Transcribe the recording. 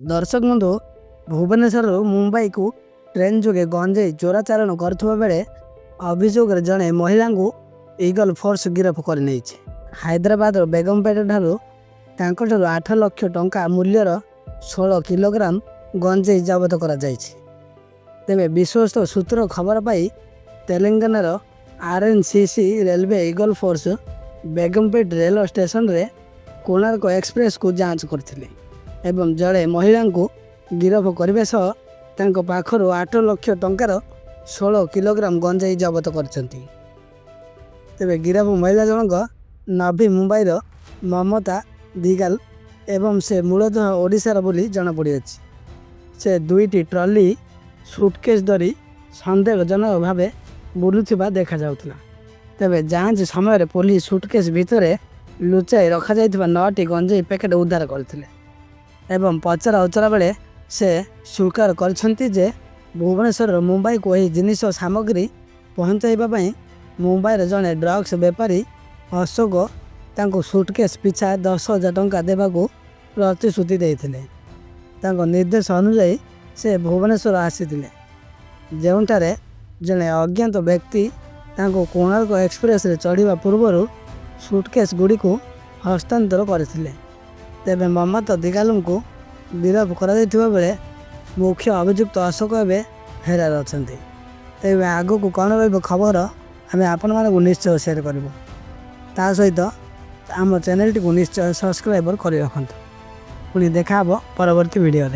दर्शक बंधु भुवनेश्वर मुंबई को ट्रेन जोगे गंजेई चोराचारण करुवा बेले अभियोग जड़े महिला को ईगल फोर्स गिरफ कर हैदराबाद बेगमपेट ठारू 8 लाख टंका मूल्यर 16 किलोग्राम गंजेई जबत कर तेरे विश्वस्त सूत्र खबर पाई तेलंगानार RNCC railway eagle force Begumpet rail station रे कोणार्क एक्सप्रेस को जांच करथिले एवं जड़े महिला को गिरफ करने सह पाखर 8 लाख टंकार 16 किलोग्राम गंजेई जबत करछंती। तेरे गिरफ महिला जनक नवी मुंबईर ममता दिगाल एवं से मूलतः ओडिशार बोली जनापड़ी अछि। से 2टी ट्रॉली सुटकेस धरी सन्देहजनक भाव बुलुथिबा देखा जाउथला। तेरे जांच समय पुलिस सुटकेस भितर लुचाई रखा जाइथिबा 9टी गंजेई पैकेट उद्धार करथिले एवं पचरा उचरा बेले से स्वीकार करछंती जे भुवनेश्वर मुंबई को यह जिनिस सामग्री पहुँचाइबा मुंबईर जड़े ड्रग्स बेपारी अशोक तांको सुटकेस पिछा 10,000 टंका देवाको प्रतिश्रुति देइथिले। तांको निर्देश अनुसार से भुवनेश्वर आसीथिले जेउंटारे जड़े अज्ञात व्यक्ति तांको कोणार्क एक्सप्रेस रे चढ़िबा पूर्व सुटकेस गुड़ी को हस्तांतर करथिले। तेबे ममता दिगालू को गिरफ कर बेले मुख्य अभियुक्त अशोक एवं फेरार अच्छा। तेज आग को कौन रही खबर आम आपण मानक निश्चय सेयार करूँ ता सहित आम चैनल टी निश्चय सब्सक्राइब कर रखु। पुणी देखा परवर्ती वीडियो।